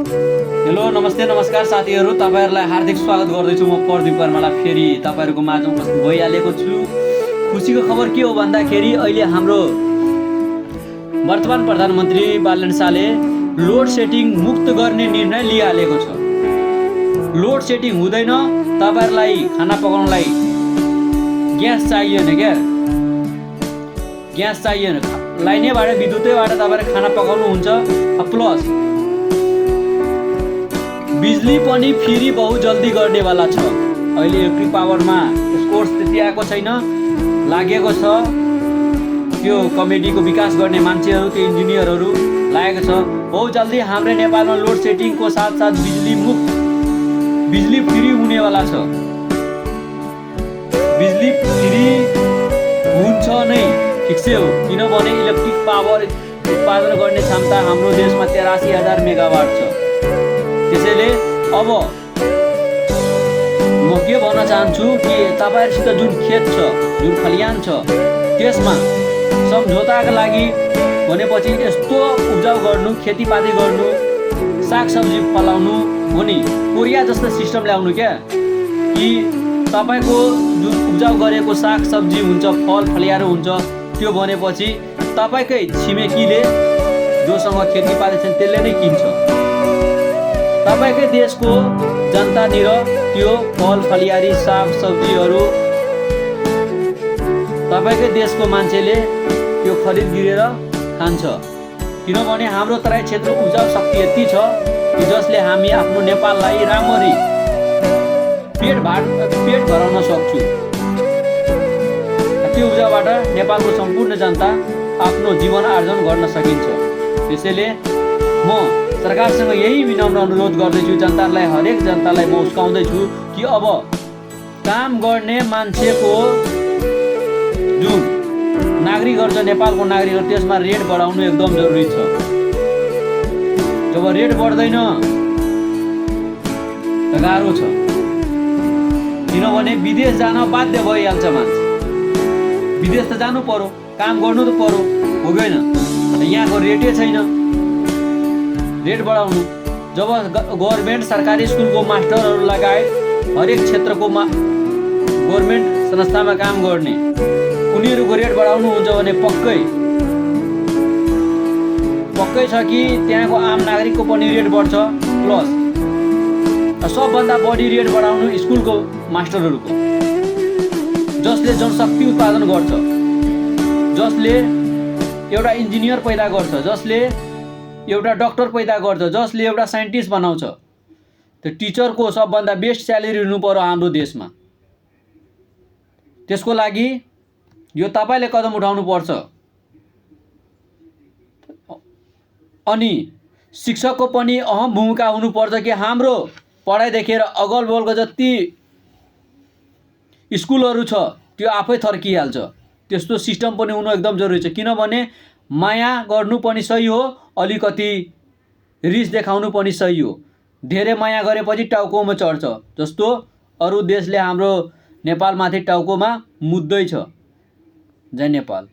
Hello नमस्ते नमस्कार साथीहरू, तपाईँहरूलाई हार्दिक स्वागत गर्दैछु। म प्रदीप वर्माला फेरि तपाईँहरूको माझमा उपस्थित भइहालेको छु। खुसीको खबर के हो भन्दाखेरि अहिले हाम्रो वर्तमान प्रधानमन्त्री बालेन शाहले लोड सेटिङ मुक्त गर्ने निर्णय लिइहालेको छ। लोड सेटिङ हुँदैन, तपाईँहरूलाई खाना पकाउनलाई ग्यास चाहिएन क्या, ग्यास चाहिएन, लाइनैबाट विद्युतैबाट तपाईँले खाना पकाउनुहुन्छ। प्लस बिजुली पनि फेरि बहुत जल्दी गर्नेवाला छ। अहिले इलेक्ट्रिक पावरमा कोर्स त्यति आएको छैन, लागेको छ। त्यो कमिटीको विकास गर्ने मान्छेहरू, त्यो इन्जिनियरहरू लागेको छ। बहुत जल्दी हाम्रो नेपालमा लोड सेटिङको साथसाथ बिजुली फ्री हुनेवाला छ। बिजुली फ्री हुन्छ नै ठिक्सै हो, किनभने इलेक्ट्रिक पावर उत्पादन गर्ने क्षमता हाम्रो देशमा 83,000 मेगावाट छ। त्यसैले अब म के भन्न चाहन्छु कि तपाईँहरूसित जुन खेत छ, जुन खलियान छ, त्यसमा सम्झौताका लागि भनेपछि यस्तो उब्जाउ गर्नु, खेतीपाती गर्नु, सागसब्जी फलाउनु हो नि, कोरिया जस्तो सिस्टम ल्याउनु क्या, कि तपाईँको जुन उब्जाउ गरेको सागसब्जी हुन्छ, फल फलियाहरू हुन्छ, त्यो भनेपछि तपाईँकै छिमेकीले जोसँग खेतीपाती छ त्यसले नै किन्छ। तपाईँकै देशको जनतानिर त्यो फल फलियारी सागसब्जीहरू तपाईँकै देशको मान्छेले त्यो खरिद गिरेर खान्छ। किनभने हाम्रो तराई क्षेत्र उब्जाउ शक्ति यति छ कि जसले हामी आफ्नो नेपाललाई राम्ररी पेट भराउन सक्छौँ। त्यो उब्जाउबाट नेपालको सम्पूर्ण जनता आफ्नो जीवन आर्जन गर्न सकिन्छ। त्यसैले म सरकारसँग यही विनम्र अनुरोध गर्दैछु, जनतालाई, हरेक जनतालाई म उस्काउँदैछु कि अब काम गर्ने मान्छेको जुन नागरिकहरू छ, नेपालको नागरिकहरू, त्यसमा रेट बढाउनु एकदम जरुरी छ। जब रेट बढ्दैन त गाह्रो छ, किनभने विदेश जान बाध्य भइहाल्छ मान्छे। विदेश त जानु पर्यो, काम गर्नु त पर्यो, हुँदैन। यहाँको रेटै छैन, रेट बढाउनु। जब गभर्मेन्ट सरकारी स्कुलको मास्टरहरू लगायत हरेक क्षेत्रको गभर्मेन्ट संस्थामा काम गर्ने उनीहरूको रेट बढाउनु हुन्छ भने पक्कै छ कि त्यहाँको आम नागरिकको पनि रेट बढ्छ। प्लस सबभन्दा बढी रेट बढाउनु स्कुलको मास्टरहरूको, जसले जनशक्ति उत्पादन गर्छ, जसले एउटा इन्जिनियर पैदा गर्छ, जसले एउटा डक्टर पैदा गर्छ, जसले एउटा साइन्टिस्ट बनाउँछ। त्यो टिचरको सबभन्दा बेस्ट स्यालेरी हुनु पर्यो हाम्रो देशमा। त्यसको लागि यो तपाईँले कदम उठाउनु पर्छ। अनि शिक्षकको पनि अहम भूमिका हुनुपर्छ कि हाम्रो पढाइ देखेर अगल बगलको जति स्कुलहरू छ त्यो आफै थर्किहाल्छ। त्यस्तो सिस्टम पनि हुनु एकदम जरुरी छ। किनभने माया गर्नु पनि सही हो, अलिकति रिस देखाउनु पनि सही हो। धेरै माया गरेपछि टाउकोमा चढ्छ, जस्तो अरू देशले हाम्रो नेपालमाथि टाउकोमा मुद्दैछ। जय नेपाल।